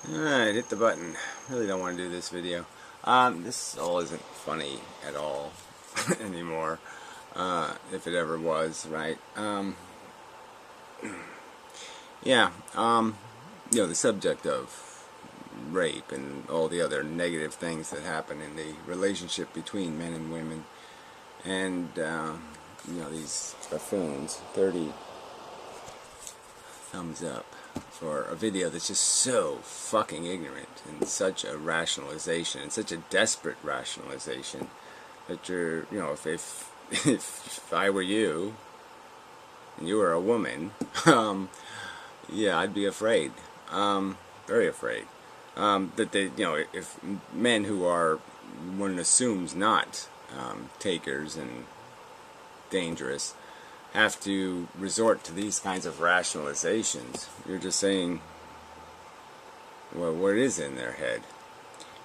Alright, hit the button. Really don't want to do this video. This all isn't funny at all anymore. If it ever was, right? Yeah, the subject of rape and all the other negative things that happen in the relationship between men and women. And, these buffoons, 30 thumbs up for a video that's just so fucking ignorant and such a rationalization and such a desperate rationalization that you're, if I were you and you were a woman, yeah, I'd be afraid, very afraid, that they, if men who are, one assumes, not takers and dangerous, have to resort to these kinds of rationalizations. You're just saying, well, what is in their head?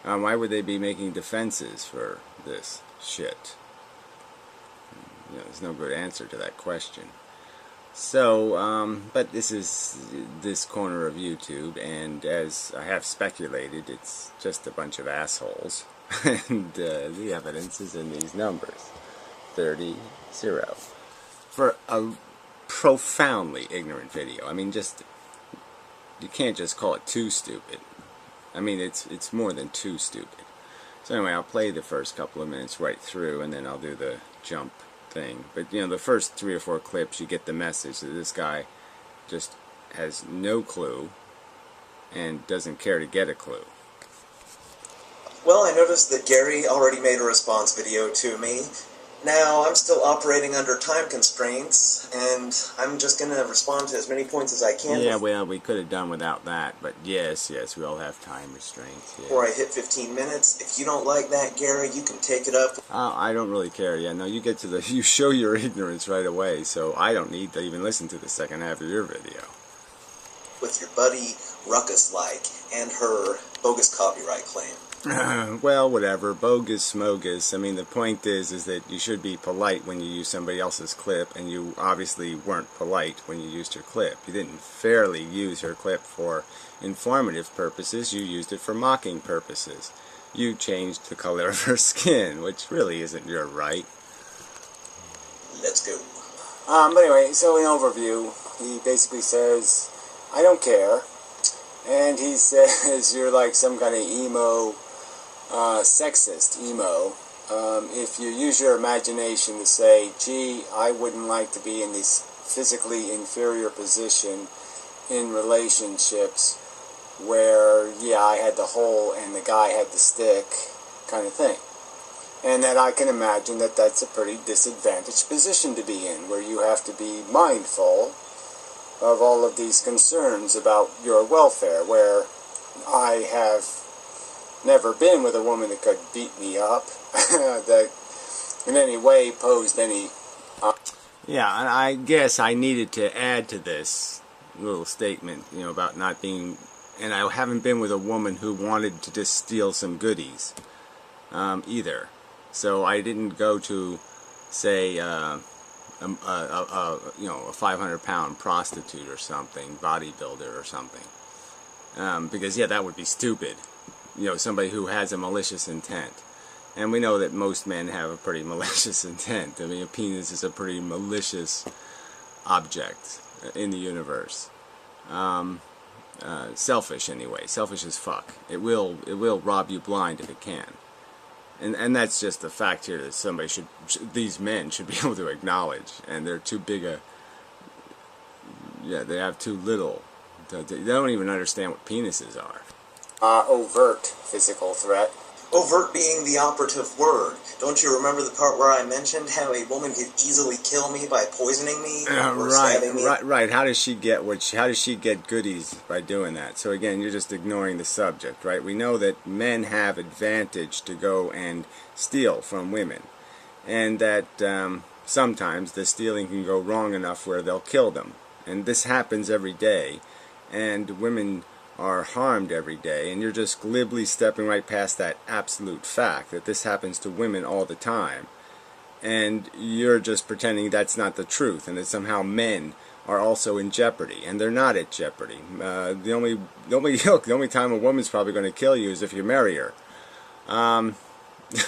Why would they be making defenses for this shit? There's no good answer to that question. So, but this is this corner of YouTube, and as I have speculated, it's just a bunch of assholes. And the evidence is in these numbers. 30-0. For a profoundly ignorant video. I mean, you can't just call it too stupid. I mean, it's more than too stupid. So anyway, I'll play the first couple of minutes right through, and then I'll do the jump thing. But, the first 3 or 4 clips, you get the message that this guy just has no clue and doesn't care to get a clue. Well, I noticed that Gary already made a response video to me. Now, I'm still operating under time constraints, and I'm just going to respond to as many points as I can. Yeah, well, we could have done without that, but yes, we all have time restraints. Yeah. Before I hit 15 minutes. If you don't like that, Gary, you can take it up. I don't really care. Yeah, no, you you show your ignorance right away, so I don't need to even listen to the second half of your video. With your buddy Ruckus-like and her bogus copyright claim. Well, whatever. Bogus, smogus. I mean, the point is that you should be polite when you use somebody else's clip, and you obviously weren't polite when you used her clip. You didn't fairly use her clip for informative purposes. You used it for mocking purposes. You changed the color of her skin, which really isn't your right. Let's go. But anyway, so in overview, he basically says, I don't care. And he says you're like some kind of emo, sexist emo, if you use your imagination to say, gee, I wouldn't like to be in this physically inferior position in relationships where, yeah, I had the hole and the guy had the stick, kind of thing. And that I can imagine that that's a pretty disadvantaged position to be in, where you have to be mindful of all of these concerns about your welfare, where I have never been with a woman that could beat me up, that in any way posed any... Yeah, and I guess I needed to add to this little statement, about not being... And I haven't been with a woman who wanted to just steal some goodies, either. So I didn't go to, say, a 500-pound prostitute or something, bodybuilder or something, because yeah, that would be stupid. Somebody who has a malicious intent, and we know that most men have a pretty malicious intent. I mean, a penis is a pretty malicious object in the universe. Selfish anyway. Selfish as fuck. It will rob you blind if it can. And that's just the fact here that these men should be able to acknowledge, and they're too big they have too little. They don't even understand what penises are. Overt physical threat. Overt being the operative word. Don't you remember the part where I mentioned how a woman could easily kill me by poisoning me or stabbing me? Right. How does she get goodies by doing that? So again, you're just ignoring the subject, right? We know that men have advantage to go and steal from women, and that sometimes the stealing can go wrong enough where they'll kill them, and this happens every day, and women are harmed every day, and you're just glibly stepping right past that absolute fact that this happens to women all the time, and you're just pretending that's not the truth, and that somehow men are also in jeopardy, and they're not at jeopardy. The only time a woman's probably going to kill you is if you marry her.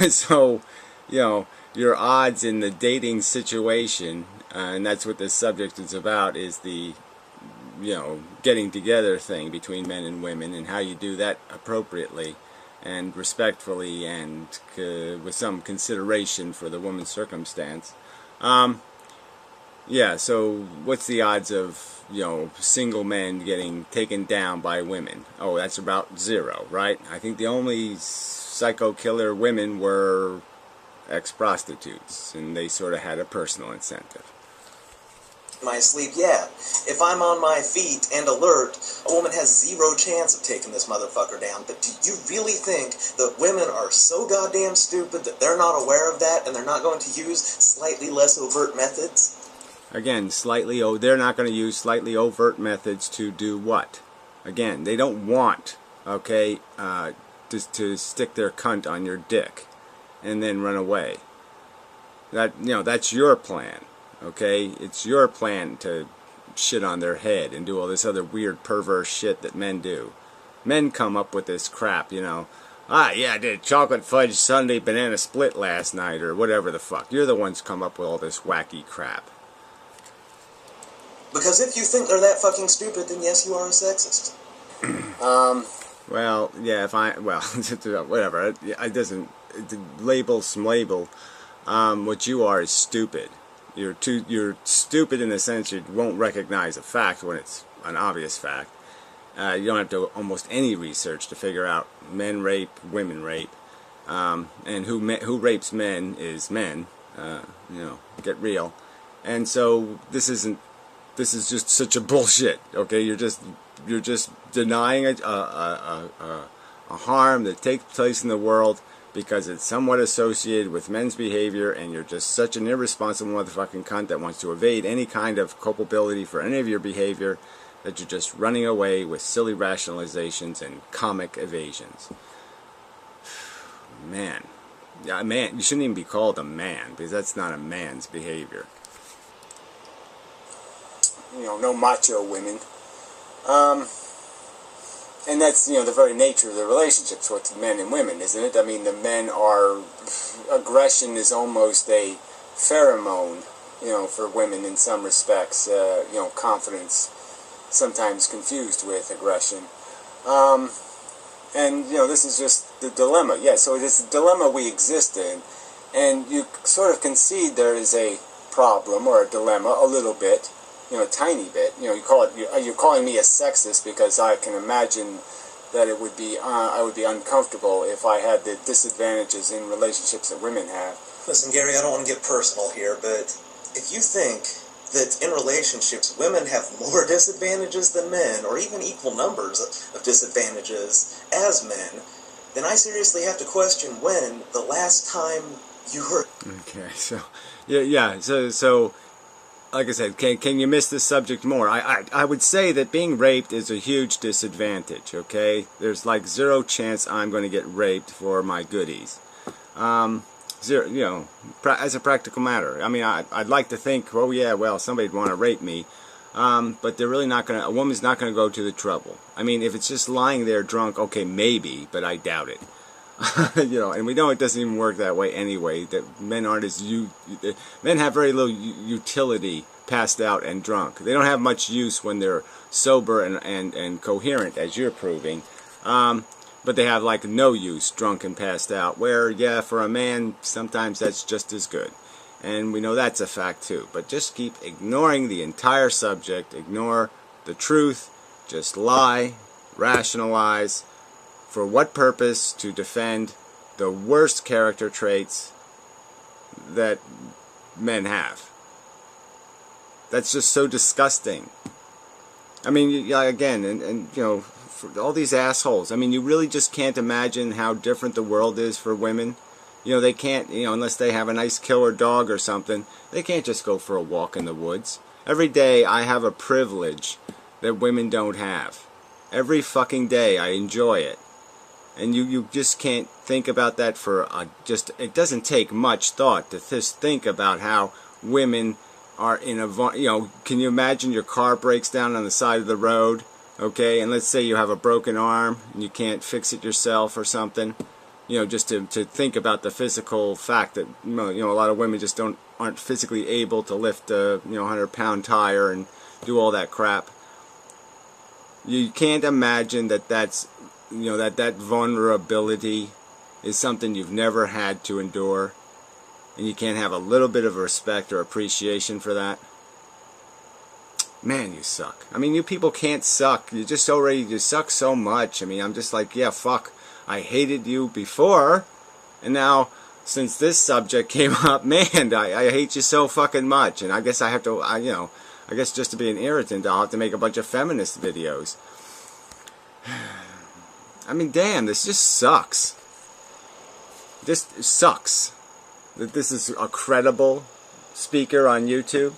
So, your odds in the dating situation, and that's what this subject is about, is the getting together thing between men and women, and how you do that appropriately and respectfully and with some consideration for the woman's circumstance. Yeah, so what's the odds of, single men getting taken down by women? Oh, that's about 0, right? I think the only psycho killer women were ex-prostitutes, and they sort of had a personal incentive. My sleep, yeah. If I'm on my feet and alert, a woman has 0 chance of taking this motherfucker down. But do you really think that women are so goddamn stupid that they're not aware of that and they're not going to use slightly less overt methods? Again, they're not going to use slightly overt methods to do what? Again, they don't want, to stick their cunt on your dick and then run away. That's your plan. Okay, it's your plan to shit on their head and do all this other weird perverse shit that men do. Men come up with this crap, yeah, I did chocolate fudge sundae banana split last night, or whatever the fuck. You're the ones come up with all this wacky crap. Because if you think they're that fucking stupid, then yes, you are a sexist. Well, yeah, whatever. It doesn't label. What you are is stupid. You're stupid in the sense you won't recognize a fact when it's an obvious fact. You don't have to do almost any research to figure out men rape, women rape, and who rapes men is men. Get real. And so this is just such a bullshit. Okay, you're just denying a harm that takes place in the world, because it's somewhat associated with men's behavior, and you're just such an irresponsible motherfucking cunt that wants to evade any kind of culpability for any of your behavior, that you're just running away with silly rationalizations and comic evasions. Man. Yeah, man, you shouldn't even be called a man, because that's not a man's behavior. No macho women. And that's, the very nature of the relationships with men and women, isn't it? I mean, the men aggression is almost a pheromone, for women in some respects. Confidence sometimes confused with aggression. And, this is just the dilemma. Yeah, so it is a dilemma we exist in. And you sort of concede there is a problem or a dilemma a little bit. A tiny bit. You're calling me a sexist because I can imagine that I would be uncomfortable if I had the disadvantages in relationships that women have. Listen, Gary, I don't want to get personal here, but if you think that in relationships women have more disadvantages than men, or even equal numbers of disadvantages as men, then I seriously have to question when the last time you were... Okay, so... Yeah, so like I said, can you miss this subject more? I would say that being raped is a huge disadvantage, okay? There's like 0 chance I'm going to get raped for my goodies. 0, as a practical matter. I mean, I'd like to think, oh yeah, well, somebody'd want to rape me. But they're really not going to, a woman's not going to go to the trouble. I mean, if it's just lying there drunk, okay, maybe, but I doubt it. And we know it doesn't even work that way anyway, that men aren't men have very little utility passed out and drunk. They don't have much use when they're sober and coherent, as you're proving, but they have like no use drunk and passed out, where, yeah, for a man, sometimes that's just as good. And we know that's a fact too, but just keep ignoring the entire subject, ignore the truth, just lie, rationalize. For what purpose? To defend the worst character traits that men have. That's just so disgusting. I mean, again, and for all these assholes, I mean, you really just can't imagine how different the world is for women. They can't, unless they have a nice killer dog or something, they can't just go for a walk in the woods. Every day I have a privilege that women don't have. Every fucking day I enjoy it. And you just can't think about that it doesn't take much thought to just think about how women are in a, can you imagine your car breaks down on the side of the road, okay, and let's say you have a broken arm and you can't fix it yourself or something, just to think about the physical fact that, a lot of women just aren't physically able to lift a, 100-pound tire and do all that crap. You can't imagine that that's, that vulnerability is something you've never had to endure, and you can't have a little bit of respect or appreciation for that. Man, you suck. I mean, you people can't suck. You suck so much. I mean, I'm just like, yeah, fuck. I hated you before, and now, since this subject came up, man, I hate you so fucking much. And I guess I have to, I guess just to be an irritant, I'll have to make a bunch of feminist videos. I mean, damn, this just sucks. This sucks. That this is a credible speaker on YouTube.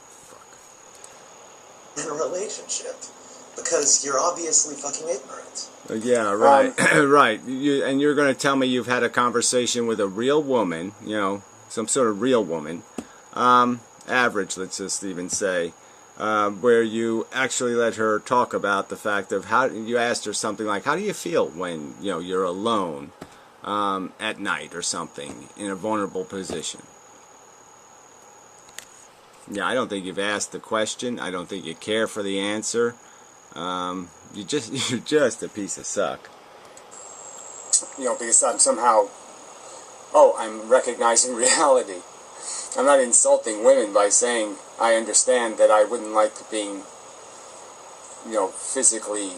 Fuck. In a relationship. Because you're obviously fucking ignorant. Yeah, right. Right. And you're going to tell me you've had a conversation with a real woman, some sort of real woman, average, let's just even say, where you actually let her talk about the fact of how you asked her something like, how do you feel when, you're alone at night or something in a vulnerable position? Yeah, I don't think you've asked the question. I don't think you care for the answer. You're just a piece of suck. Because I'm somehow, I'm recognizing reality. I'm not insulting women by saying I understand that I wouldn't like being, physically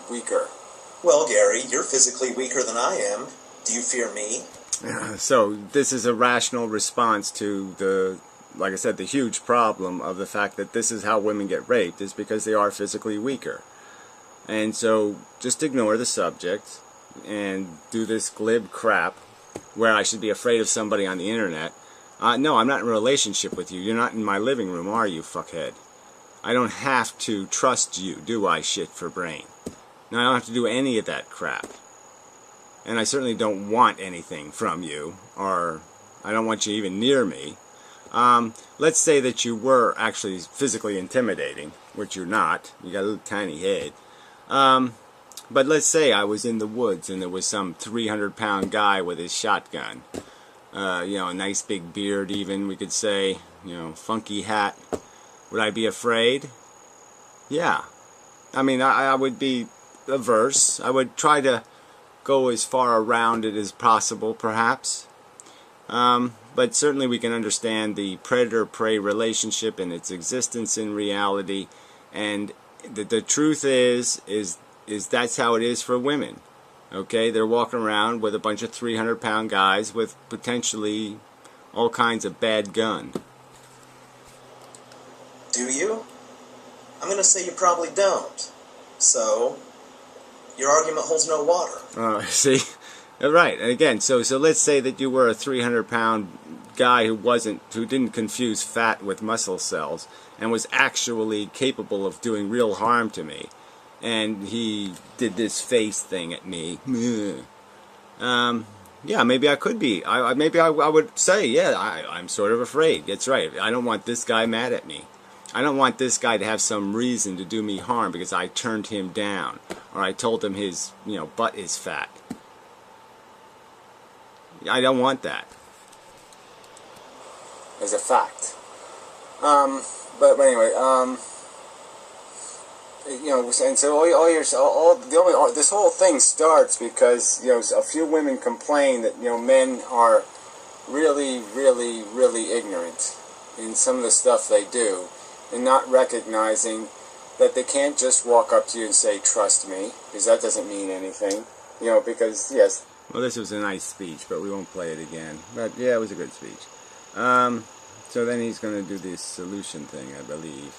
weaker. Well, Gary, you're physically weaker than I am. Do you fear me? So this is a rational response to the, like I said, the huge problem of the fact that this is how women get raped, is because they are physically weaker. And so just ignore the subject and do this glib crap where I should be afraid of somebody on the internet. No, I'm not in a relationship with you. You're not in my living room, are you, fuckhead? I don't have to trust you, do I, shit for brain? No, I don't have to do any of that crap. And I certainly don't want anything from you, or I don't want you even near me. Let's say that you were actually physically intimidating, which you're not. You got a little tiny head. But let's say I was in the woods and there was some 300-pound guy with his shotgun. A nice big beard even, we could say. Funky hat. Would I be afraid? Yeah. I mean, I would be averse. I would try to go as far around it as possible, perhaps. But certainly we can understand the predator-prey relationship and its existence in reality. And the truth is that's how it is for women. Okay, they're walking around with a bunch of 300-pound guys with potentially all kinds of bad gun. Do you? I'm going to say you probably don't. So, your argument holds no water. See? Right, and again, so let's say that you were a 300-pound guy who didn't confuse fat with muscle cells and was actually capable of doing real harm to me. And he did this face thing at me. Yeah, maybe I could be. Maybe I would say, yeah, I'm sort of afraid. That's right. I don't want this guy mad at me. I don't want this guy to have some reason to do me harm because I turned him down. Or I told him his, butt is fat. I don't want that. As a fact. But anyway, and so this whole thing starts because a few women complain that men are really, really, really ignorant in some of the stuff they do, and not recognizing that they can't just walk up to you and say trust me, because that doesn't mean anything. Because yes. Well, this was a nice speech, but we won't play it again. But yeah, it was a good speech. So then he's going to do this solution thing, I believe.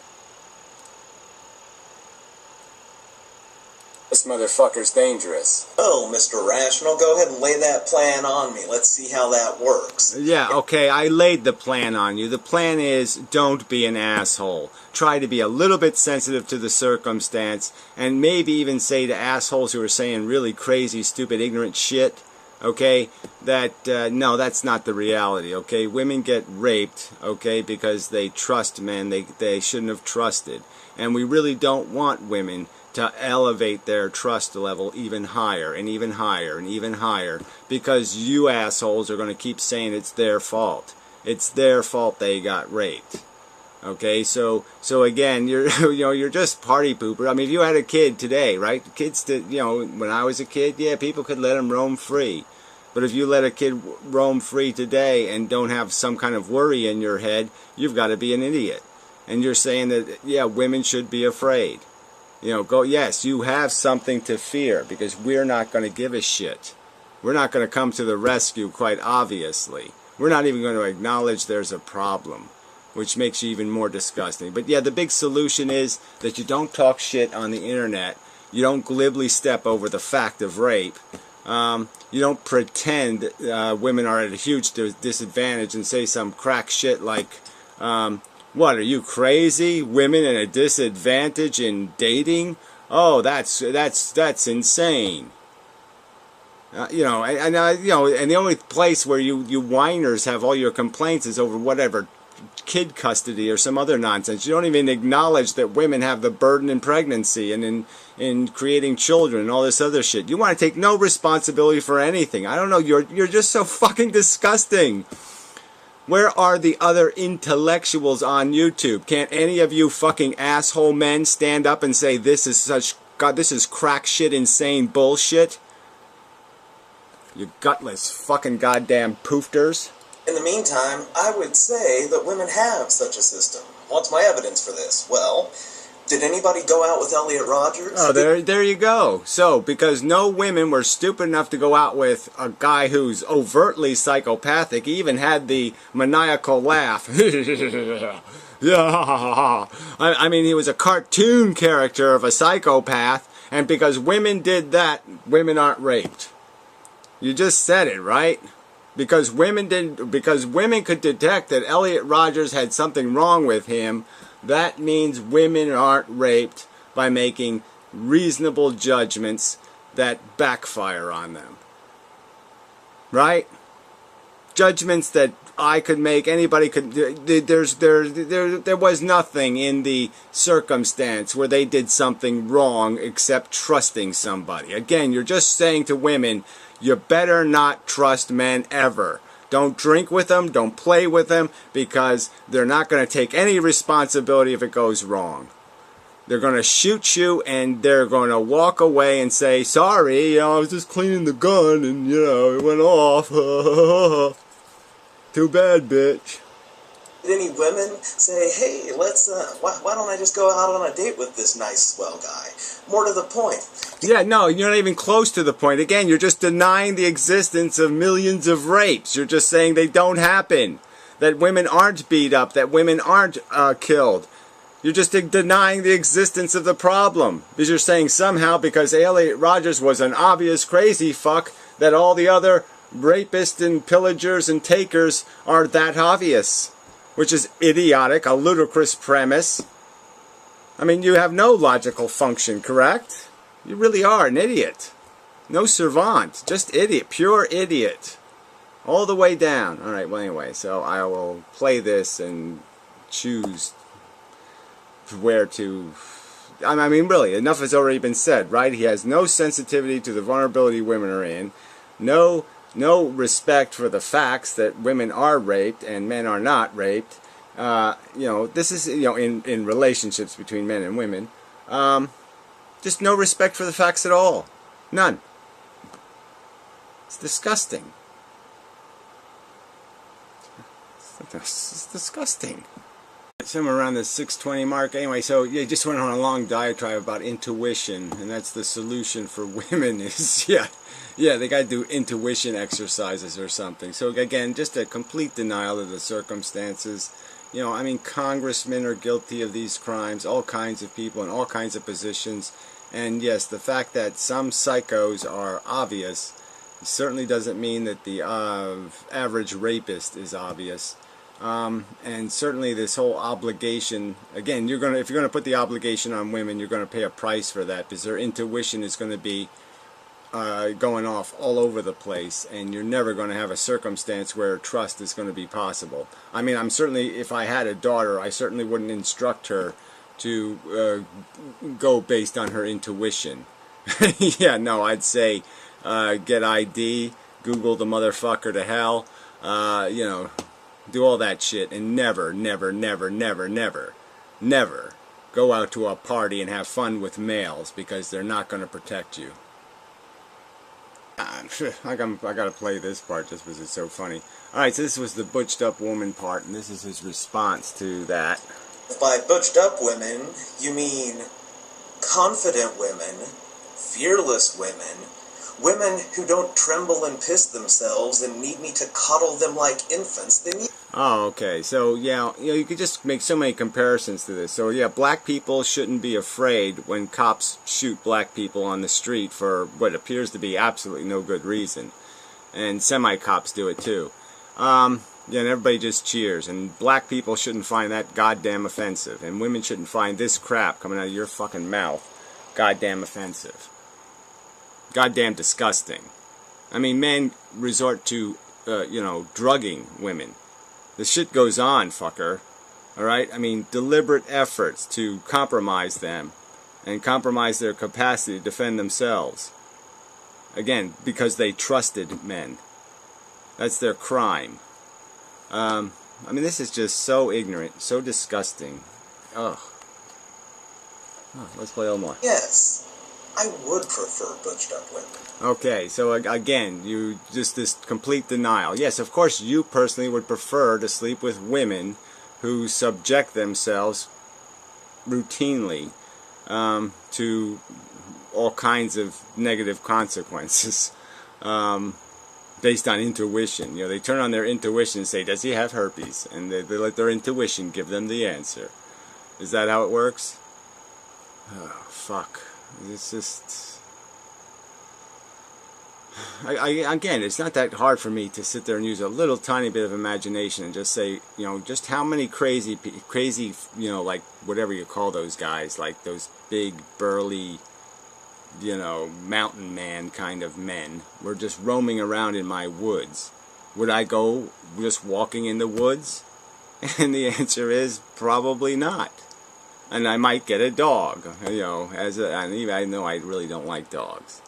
This motherfucker's dangerous. Oh, Mr. Rational, go ahead and lay that plan on me. Let's see how that works. Yeah, okay, I laid the plan on you. The plan is, don't be an asshole. Try to be a little bit sensitive to the circumstance, and maybe even say to assholes who are saying really crazy, stupid, ignorant shit, okay, that no, that's not the reality, okay? Women get raped, okay, because they trust men they shouldn't have trusted. And we really don't want women to elevate their trust level even higher and even higher and even higher, because you assholes are going to keep saying it's their fault. It's their fault they got raped. Okay, so again, you're you're just party pooper. I mean, if you had a kid today, right? Kids that, when I was a kid, yeah, people could let them roam free. But if you let a kid roam free today and don't have some kind of worry in your head, you've got to be an idiot. And you're saying that, yeah, women should be afraid. Yes, you have something to fear, because we're not going to give a shit. We're not going to come to the rescue, quite obviously. We're not even going to acknowledge there's a problem, which makes you even more disgusting. But yeah, the big solution is that you don't talk shit on the internet. You don't glibly step over the fact of rape. You don't pretend women are at a huge disadvantage and say some crack shit like, what, are you crazy? Women at a disadvantage in dating? Oh, that's insane. And the only place where you whiners have all your complaints is over whatever kid custody or some other nonsense. You don't even acknowledge that women have the burden in pregnancy and in creating children and all this other shit. You want to take no responsibility for anything. I don't know, you're just so fucking disgusting. Where are the other intellectuals on YouTube? Can't any of you fucking asshole men stand up and say this is crack shit, insane bullshit? You gutless fucking goddamn poofters. In the meantime, I would say that women have such a system. What's my evidence for this? Well, did anybody go out with Elliot Rodgers? Oh, there you go. So, because no women were stupid enough to go out with a guy who's overtly psychopathic, he even had the maniacal laugh. Yeah. I mean, he was a cartoon character of a psychopath, and because women did that, women aren't raped. You just said it, right? Because women could detect that Elliot Rodgers had something wrong with him, that means women aren't raped by making reasonable judgments that backfire on them. Right? Judgments that I could make, anybody could. There was nothing in the circumstance where they did something wrong except trusting somebody. Again, you're just saying to women, you better not trust men ever. Don't drink with them, don't play with them, because they're not going to take any responsibility if it goes wrong. They're going to shoot you, and they're going to walk away and say, sorry, I was just cleaning the gun, and, it went off. Too bad, bitch. Did any women say, hey, let's, why don't I just go out on a date with this nice, swell guy? More to the point. Yeah, no, you're not even close to the point. Again, you're just denying the existence of millions of rapes. You're just saying they don't happen. That women aren't beat up. That women aren't killed. You're just denying the existence of the problem. Because you're saying somehow because Elliot Rodgers was an obvious crazy fuck, that all the other rapists and pillagers and takers are that obvious. Which is idiotic, a ludicrous premise. I mean, you have no logical function, correct? You really are an idiot. No savant, just idiot, pure idiot. All the way down. Alright, well anyway, so I will play this and choose where to... I mean, really, enough has already been said, right? He has no sensitivity to the vulnerability women are in. No respect for the facts that women are raped and men are not raped. This is, in relationships between men and women. Just no respect for the facts at all. None. It's disgusting. It's disgusting. Somewhere around the 6:20 mark. Anyway, so you just went on a long diatribe about intuition, and that's the solution for women is, they got to do intuition exercises or something. So again, just a complete denial of the circumstances. I mean, congressmen are guilty of these crimes, all kinds of people in all kinds of positions. And yes, the fact that some psychos are obvious certainly doesn't mean that the average rapist is obvious. And certainly this whole obligation, again, if you're going to put the obligation on women, you're going to pay a price for that, because their intuition is going to be going off all over the place, and you're never going to have a circumstance where trust is going to be possible. I mean, I'm certainly, if I had a daughter, I certainly wouldn't instruct her to go based on her intuition. Yeah, no, I'd say get ID, Google the motherfucker to hell, you know, do all that shit, and never, never, never, never, never, never go out to a party and have fun with males, because they're not going to protect you. I gotta play this part just because it's so funny. Alright, so this was the butched up woman part, and this is his response to that. By butched up women, you mean confident women, fearless women, women who don't tremble and piss themselves and need me to coddle them like infants. They need... Oh, okay. So, yeah, you know, you could just make so many comparisons to this. So, yeah, black people shouldn't be afraid when cops shoot black people on the street for what appears to be absolutely no good reason. And semi-cops do it, too. Yeah, and everybody just cheers. And black people shouldn't find that goddamn offensive. And women shouldn't find this crap coming out of your fucking mouth goddamn offensive. Goddamn disgusting. I mean, men resort to, you know, drugging women. The shit goes on, fucker. Alright? I mean, deliberate efforts to compromise them and compromise their capacity to defend themselves. Again, because they trusted men. That's their crime. I mean, this is just so ignorant, so disgusting. Ugh. Oh, let's play a little more. Yes, I would prefer butched up women. Okay, so again, you just this complete denial. Yes, of course you personally would prefer to sleep with women who subject themselves routinely to all kinds of negative consequences based on intuition. You know, they turn on their intuition and say, does he have herpes? And they let their intuition give them the answer. Is that how it works? Oh, fuck. It's just... again, it's not that hard for me to sit there and use a little tiny bit of imagination and just say, you know, just how many crazy, you know, like whatever you call those guys, like those big, burly, you know, mountain man kind of men were just roaming around in my woods. Would I go just walking in the woods? And the answer is probably not. And I might get a dog, you know, I know I really don't like dogs.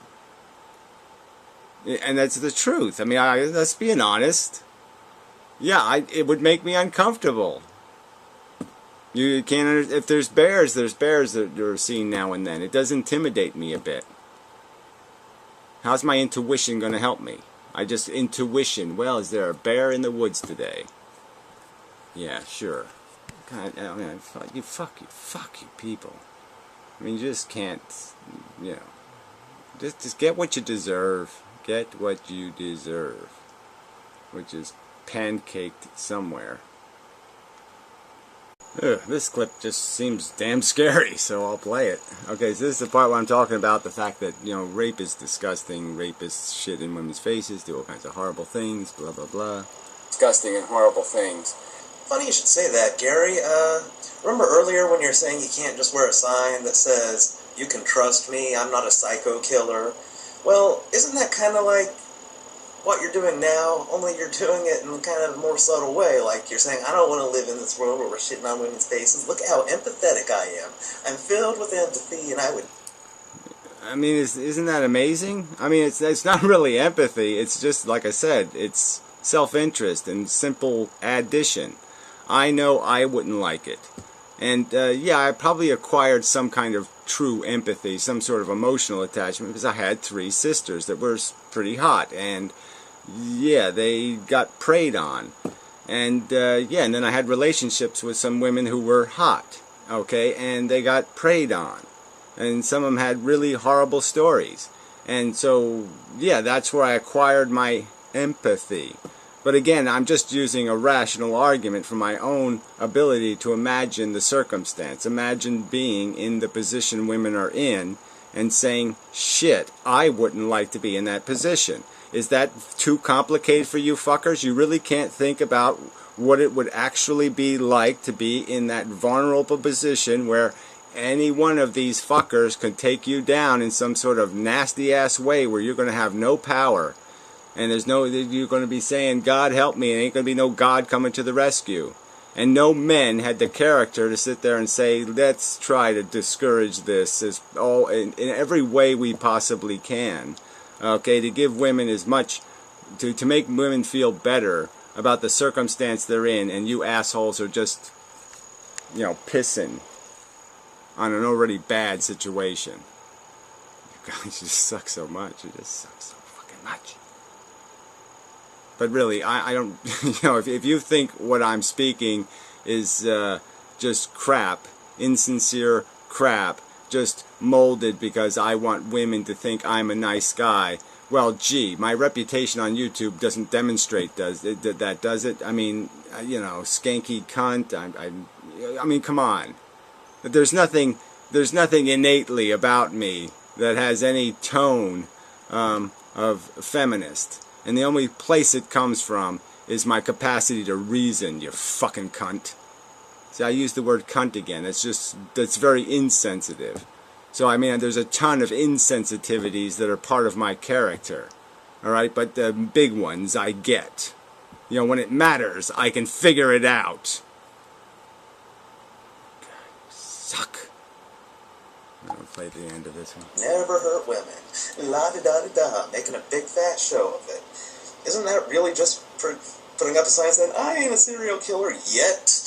And that's the truth. I mean, let's be honest. Yeah, it would make me uncomfortable. You can't. If there's bears that are seen now and then. It does intimidate me a bit. How's my intuition going to help me? Intuition. Well, is there a bear in the woods today? Yeah, sure. God, I mean, fuck you people. I mean, you just can't. You know, just get what you deserve. Get what you deserve, which is pancaked somewhere. Ugh, this clip just seems damn scary, so I'll play it. Okay, so this is the part where I'm talking about the fact that, you know, rape is disgusting, rapists shit in women's faces, do all kinds of horrible things, blah blah blah. Disgusting and horrible things. Funny you should say that, Gary. Remember earlier when you were saying you can't just wear a sign that says, "You can trust me, I'm not a psycho killer"? Well, isn't that kind of like what you're doing now, only you're doing it in kind of a more subtle way? Like you're saying, I don't want to live in this world where we're shitting on women's faces. Look how empathetic I am. I'm filled with empathy, and I would... I mean, isn't that amazing? I mean, it's not really empathy. It's just, like I said, it's self-interest and simple addition. I know I wouldn't like it. And, yeah, I probably acquired some kind of true empathy, some sort of emotional attachment, because I had 3 sisters that were pretty hot. And, yeah, they got preyed on. And, yeah, and then I had relationships with some women who were hot, okay, and they got preyed on. And some of them had really horrible stories. And so, yeah, that's where I acquired my empathy. But again, I'm just using a rational argument for my own ability to imagine the circumstance. Imagine being in the position women are in and saying, shit, I wouldn't like to be in that position. Is that too complicated for you fuckers? You really can't think about what it would actually be like to be in that vulnerable position where any one of these fuckers could take you down in some sort of nasty ass way where you're going to have no power, and you're going to be saying, God help me, and ain't going to be no God coming to the rescue. And no men had the character to sit there and say, let's try to discourage this in every way we possibly can. Okay, to give women as much, to make women feel better about the circumstance they're in, and you assholes are just, pissing on an already bad situation. You guys just suck so much. You just suck so fucking much. But really, I don't, if you think what I'm speaking is just crap, insincere crap, just molded because I want women to think I'm a nice guy, well, gee, my reputation on YouTube doesn't demonstrate that, does it? I mean, skanky cunt, I mean, come on. There's nothing innately about me that has any tone of feminist. And the only place it comes from is my capacity to reason, you fucking cunt. See, I use the word cunt again. That's very insensitive. So, I mean, there's a ton of insensitivities that are part of my character. Alright, but the big ones I get. When it matters, I can figure it out. God, you suck. I'm going to play the end of this one. Never hurt women. La-di-da-di-da, making a big fat show of it. Isn't that really just putting up a sign saying, I ain't a serial killer yet?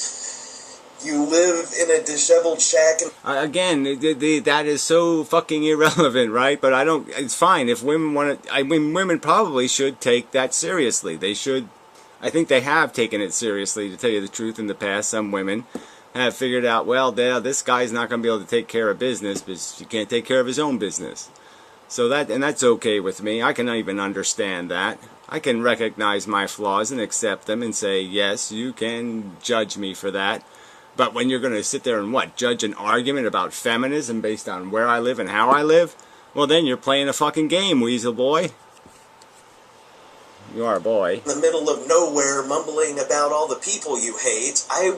You live in a disheveled shack and... Again, that is so fucking irrelevant, right? But it's fine if women want to... I mean, women probably should take that seriously. They should... I think they have taken it seriously, to tell you the truth, in the past. Some women have figured out, well, this guy's not going to be able to take care of business because he can't take care of his own business. So that's okay with me. I can even understand that. I can recognize my flaws and accept them and say, yes, you can judge me for that. But when you're going to sit there and judge an argument about feminism based on where I live and how I live, well, then you're playing a fucking game, Weasel boy. You are a boy. In the middle of nowhere, mumbling about all the people you hate, I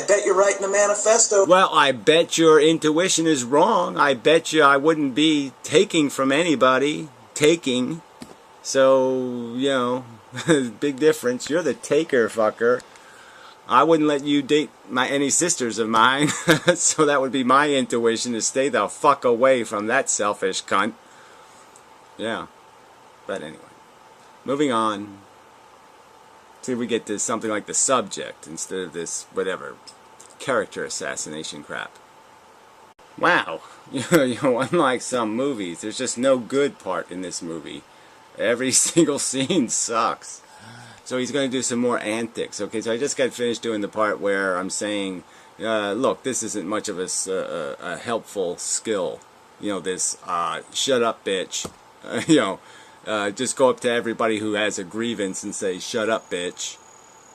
bet you're writing a manifesto. Well, I bet your intuition is wrong. I bet you I wouldn't be taking from anybody. Taking. So, big difference. You're the taker, fucker. I wouldn't let you date any sisters of mine. So that would be my intuition, to stay the fuck away from that selfish cunt. Yeah. But anyway. Moving on. See if we get to something like the subject instead of this, whatever, character assassination crap. Wow. Unlike some movies, there's just no good part in this movie. Every single scene sucks. So he's going to do some more antics. Okay, so I just got finished doing the part where I'm saying, look, this isn't much of a helpful skill. This shut up, bitch. Just go up to everybody who has a grievance and say, shut up, bitch.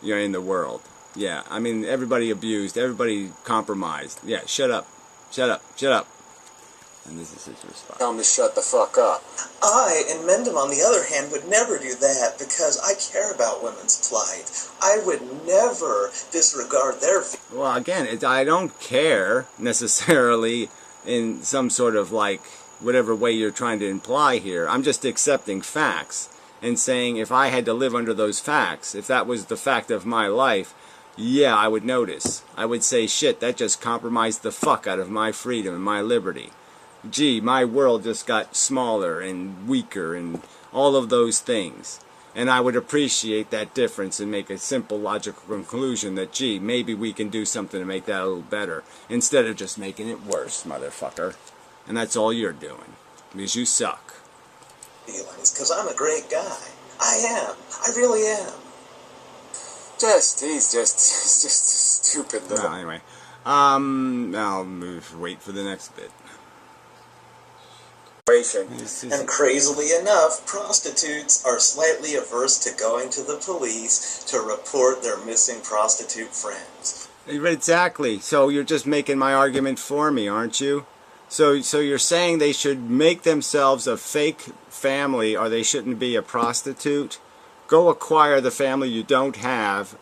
You're in the world. Yeah, I mean, everybody abused, everybody compromised. Yeah, shut up, shut up, shut up. And this is his response. Tell him to shut the fuck up. I, Inmendham, on the other hand, would never do that because I care about women's plight. I would never disregard their feelings. Well, again, I don't care necessarily in some sort of whatever way you're trying to imply here. I'm just accepting facts and saying if I had to live under those facts, if that was the fact of my life, yeah, I would notice. I would say, shit, that just compromised the fuck out of my freedom and my liberty. Gee, my world just got smaller and weaker and all of those things. And I would appreciate that difference and make a simple logical conclusion that, gee, maybe we can do something to make that a little better, instead of just making it worse, motherfucker. And that's all you're doing, because you suck. Feelings, because I'm a great guy. I am. I really am. He's just a stupid little... Well, anyway, I'll wait for the next bit. And crazily enough, prostitutes are slightly averse to going to the police to report their missing prostitute friends. Exactly. So you're just making my argument for me, aren't you? So you're saying they should make themselves a fake family, or they shouldn't be a prostitute? Go acquire the family you don't have,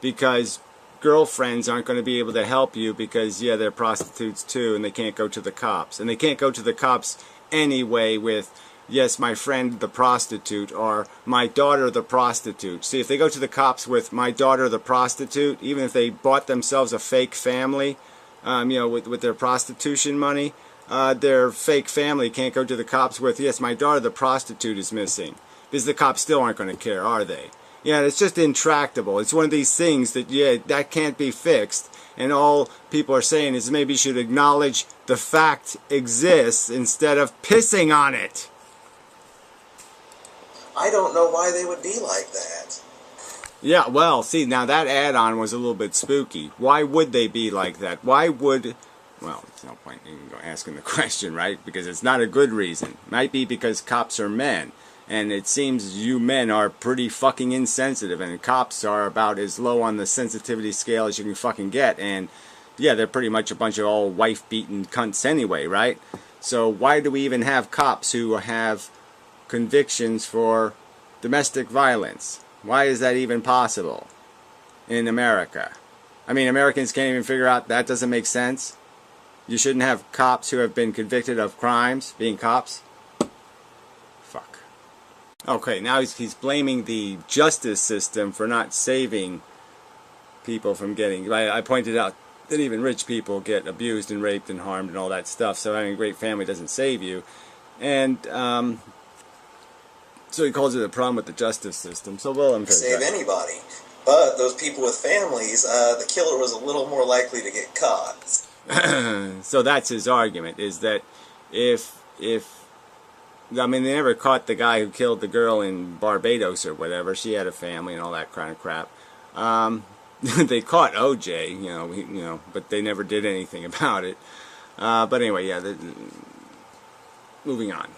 because girlfriends aren't going to be able to help you because, yeah, they're prostitutes too, and they can't go to the cops. And they can't go to the cops anyway with, yes, my friend the prostitute, or my daughter the prostitute. See, if they go to the cops with my daughter the prostitute, even if they bought themselves a fake family, you know, with their prostitution money, their fake family can't go to the cops with, yes, my daughter the prostitute is missing. Because the cops still aren't going to care, are they? Yeah, it's just intractable. It's one of these things that, yeah, that can't be fixed. And all people are saying is maybe you should acknowledge the fact exists instead of pissing on it. I don't know why they would be like that. Yeah, well, see, now that add-on was a little bit spooky. Why would they be like that? Why would... Well, there's no point in asking the question, right? Because it's not a good reason. Might be because cops are men. And it seems you men are pretty fucking insensitive, and cops are about as low on the sensitivity scale as you can fucking get. And yeah, they're pretty much a bunch of all wife-beaten cunts anyway, right? So why do we even have cops who have convictions for domestic violence? Why is that even possible in America? I mean, Americans can't even figure out that doesn't make sense. You shouldn't have cops who have been convicted of crimes being cops. Fuck. Okay, now he's blaming the justice system for not saving people from getting... I pointed out that even rich people get abused and raped and harmed and all that stuff, so having a great family doesn't save you. And so he calls it a problem with the justice system. So well, I'm save anybody. But those people with families, the killer was a little more likely to get caught. So that's his argument, is that if I mean, they never caught the guy who killed the girl in Barbados or whatever. She had a family and all that kind of crap. They caught OJ, you know, but they never did anything about it. But anyway, yeah. Moving on.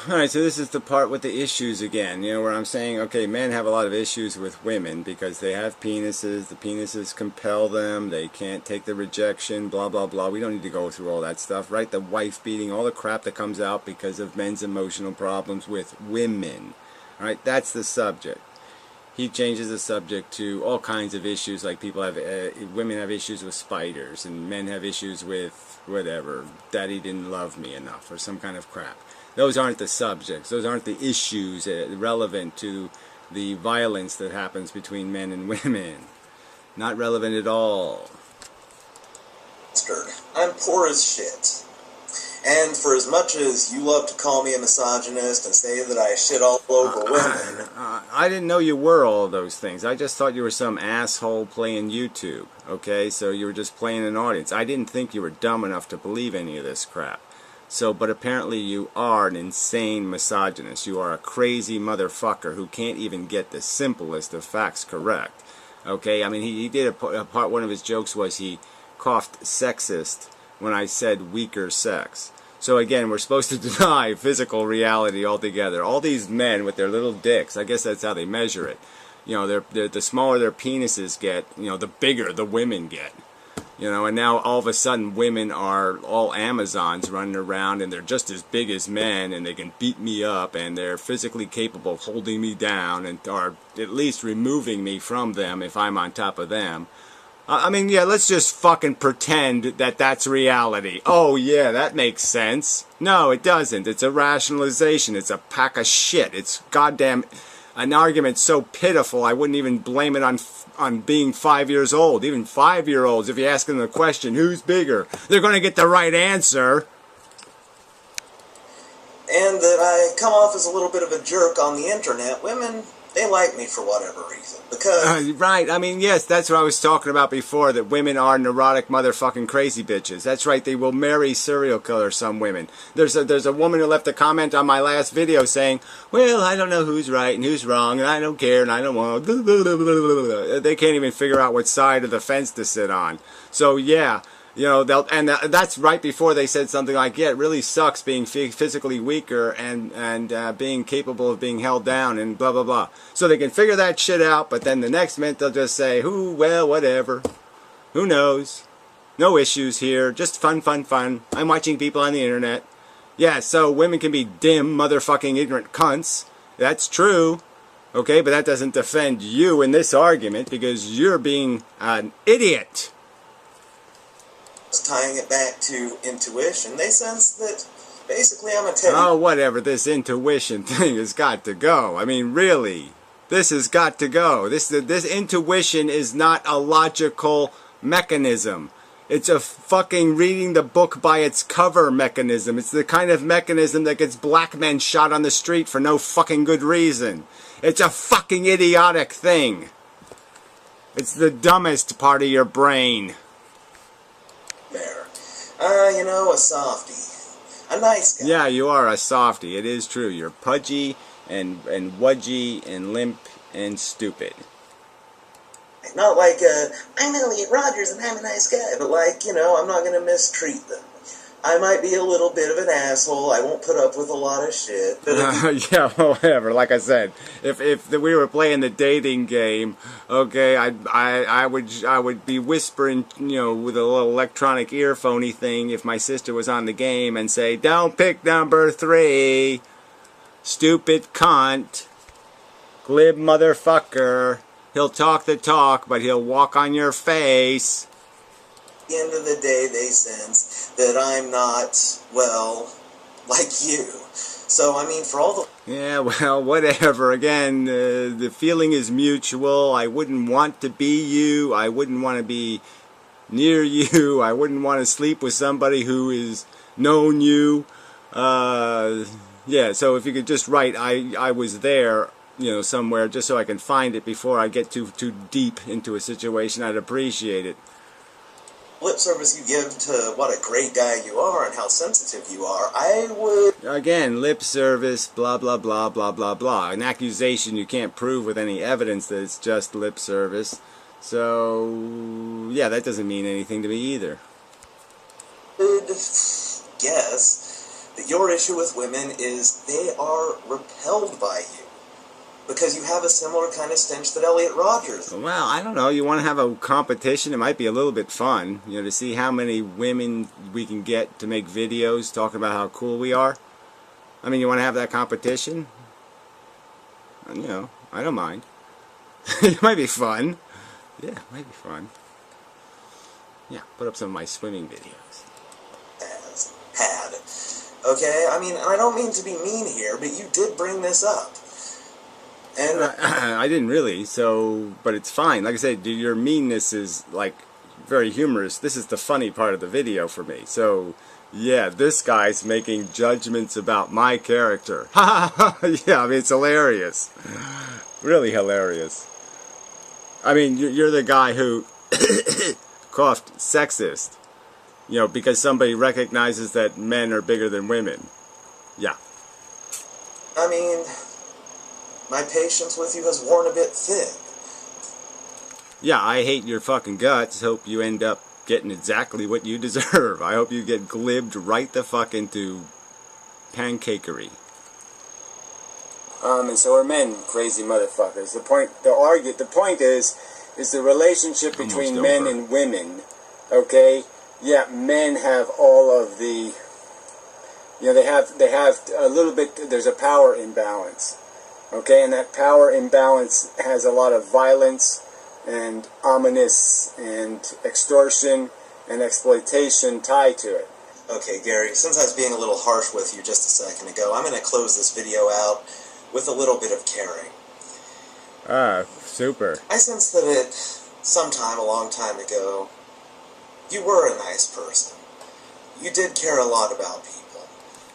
Alright, so this is the part with the issues again, you know, where I'm saying, okay, men have a lot of issues with women because they have penises, the penises compel them, they can't take the rejection, blah, blah, blah. We don't need to go through all that stuff, right? The wife beating, all the crap that comes out because of men's emotional problems with women. Alright, that's the subject. He changes the subject to all kinds of issues, like people have, women have issues with spiders, and men have issues with whatever, daddy didn't love me enough, or some kind of crap. Those aren't the subjects. Those aren't the issues relevant to the violence that happens between men and women. Not relevant at all. I'm poor as shit. And for as much as you love to call me a misogynist and say that I shit all over women... I didn't know you were all of those things. I just thought you were some asshole playing YouTube. Okay, so you were just playing an audience. I didn't think you were dumb enough to believe any of this crap. So, but apparently you are an insane misogynist. You are a crazy motherfucker who can't even get the simplest of facts correct. Okay, I mean, he did a part, one of his jokes was he coughed sexist when I said weaker sex. So again, we're supposed to deny physical reality altogether. All these men with their little dicks, I guess that's how they measure it. You know, the smaller their penises get, you know, the bigger the women get. You know, and now all of a sudden women are all Amazons running around and they're just as big as men and they can beat me up and they're physically capable of holding me down and are at least removing me from them if I'm on top of them. I mean, yeah, let's just fucking pretend that that's reality. Oh, yeah, that makes sense. No, it doesn't. It's a rationalization. It's a pack of shit. It's goddamn an argument so pitiful I wouldn't even blame it on being 5 years old. Even 5-year-olds, if you ask them the question, who's bigger, they're going to get the right answer. And that I come off as a little bit of a jerk on the internet. Women, they like me for whatever reason. Because... right, I mean, yes, that's what I was talking about before, that women are neurotic motherfucking crazy bitches. That's right, they will marry serial killers, some women. There's a woman who left a comment on my last video saying, well, I don't know who's right and who's wrong, and I don't care, and I don't want... They can't even figure out what side of the fence to sit on. So, yeah... You know, that's right before they said something like, yeah, it really sucks being physically weaker and being capable of being held down and blah, blah, blah. So they can figure that shit out, but then the next minute they'll just say, well, whatever. Who knows? No issues here. Just fun, fun, fun. I'm watching people on the internet. Yeah, so women can be dim, motherfucking ignorant cunts. That's true. Okay, but that doesn't defend you in this argument because you're being an idiot. Tying it back to intuition, they sense that basically I'm a teddy. Oh, whatever. This intuition thing has got to go. I mean, really. This has got to go. This intuition is not a logical mechanism. It's a fucking reading the book by its cover mechanism. It's the kind of mechanism that gets black men shot on the street for no fucking good reason. It's a fucking idiotic thing. It's the dumbest part of your brain. There. You know, a softie. A nice guy. Yeah, you are a softie. It is true. You're pudgy and wudgy and limp and stupid. Not like, I'm Elliot Rogers and I'm a nice guy, but like, you know, I'm not going to mistreat them. I might be a little bit of an asshole. I won't put up with a lot of shit. But yeah, well, whatever. Like I said, if we were playing the dating game, okay, I would be whispering, you know, with a little electronic earphony thing if my sister was on the game and say, "Don't pick number 3, stupid cunt, glib motherfucker. He'll talk the talk, but he'll walk on your face." at the end of the day, they sense that I'm not, well, like you. So, I mean, for all the... Yeah, well, whatever. Again, the feeling is mutual. I wouldn't want to be you. I wouldn't want to be near you. I wouldn't want to sleep with somebody who is known you. Yeah, so if you could just write, I was there, you know, somewhere, just so I can find it before I get too deep into a situation, I'd appreciate it. lip service you give to what a great guy you are and how sensitive you are, I would... Again, lip service, blah, blah, blah, blah, blah, blah. An accusation you can't prove with any evidence that it's just lip service. So, yeah, that doesn't mean anything to me either. would guess that your issue with women is they are repelled by you. Because you have a similar kind of stench that Elliot Rogers. Well, I don't know. You want to have a competition? It might be a little bit fun, you know, to see how many women we can get to make videos talking about how cool we are. I mean, you want to have that competition? You know, I don't mind. It might be fun. Yeah, it might be fun. Yeah, put up some of my swimming videos. Had. Okay? I mean, I don't mean to be mean here, but you did bring this up. And I didn't really, so, but it's fine. Like I said, your meanness is, like, very humorous. This is the funny part of the video for me. So, yeah, this guy's making judgments about my character. Yeah, I mean, it's hilarious. Really hilarious. I mean, you're the guy who coughed sexist, you know, because somebody recognizes that men are bigger than women. Yeah. I mean, my patience with you has worn a bit thin. Yeah, I hate your fucking guts. Hope you end up getting exactly what you deserve. I hope you get glibbed right the fuck into pancakery. And so are men crazy motherfuckers. The point is the relationship between men and women. Okay, yeah, men have all of the, you know, they have a little bit. There's a power imbalance. Okay, and that power imbalance has a lot of violence and ominous and extortion and exploitation tied to it. Okay, Gary, since I was being a little harsh with you just a second ago, I'm going to close this video out with a little bit of caring. Ah, super. I sense that sometime a long time ago, you were a nice person. You did care a lot about people.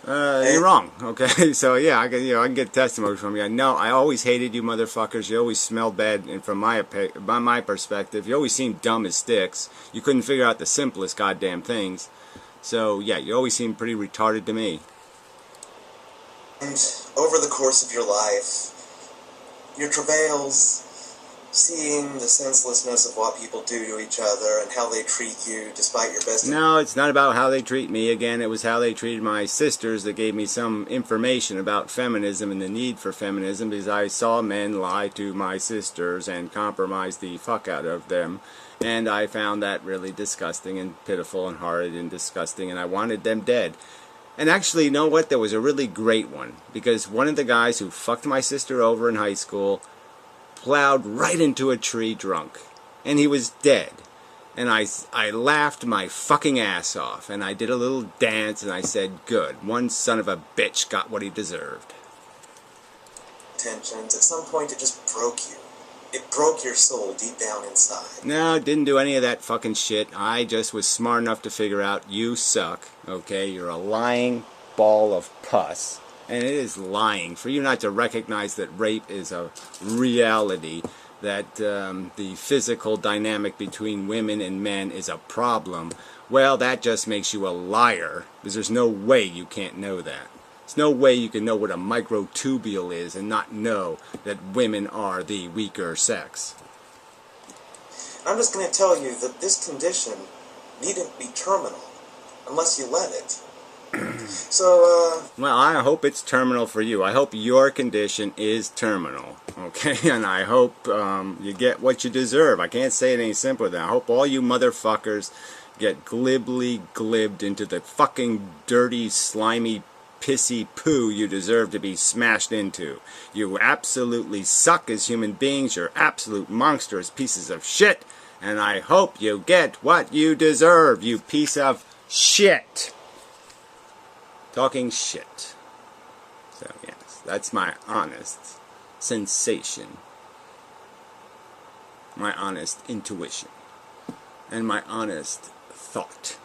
You're wrong. Okay, so yeah, I can get testimony from you. No, I always hated you motherfuckers. You always smelled bad, and from my perspective, you always seemed dumb as sticks. You couldn't figure out the simplest goddamn things. So yeah, you always seemed pretty retarded to me. And over the course of your life, your travails, seeing the senselessness of what people do to each other and how they treat you despite your best... No, it's not about how they treat me. Again, it was how they treated my sisters that gave me some information about feminism and the need for feminism, because I saw men lie to my sisters and compromise the fuck out of them. And I found that really disgusting and pitiful and horrid and disgusting, and I wanted them dead. And actually, you know what? There was a really great one. Because one of the guys who fucked my sister over in high school plowed right into a tree drunk. And he was dead. And I laughed my fucking ass off. And I did a little dance and I said, good. One son of a bitch got what he deserved. Tensions. At some point it just broke you. It broke your soul deep down inside. No, didn't do any of that fucking shit. I just was smart enough to figure out you suck, okay? You're a lying ball of pus. And it is lying for you not to recognize that rape is a reality, that the physical dynamic between women and men is a problem. Well, that just makes you a liar, because there's no way you can't know that. There's no way you can know what a microtubule is and not know that women are the weaker sex. I'm just going to tell you that this condition needn't be terminal unless you let it. So, Well, I hope it's terminal for you. I hope your condition is terminal, okay? And I hope you get what you deserve. I can't say it any simpler than that. I hope all you motherfuckers get glibly glibbed into the fucking dirty, slimy, pissy poo you deserve to be smashed into. You absolutely suck as human beings. You're absolute monstrous pieces of shit. And I hope you get what you deserve, you piece of shit. Talking shit. So, yes, that's my honest sensation. My honest intuition. And my honest thought.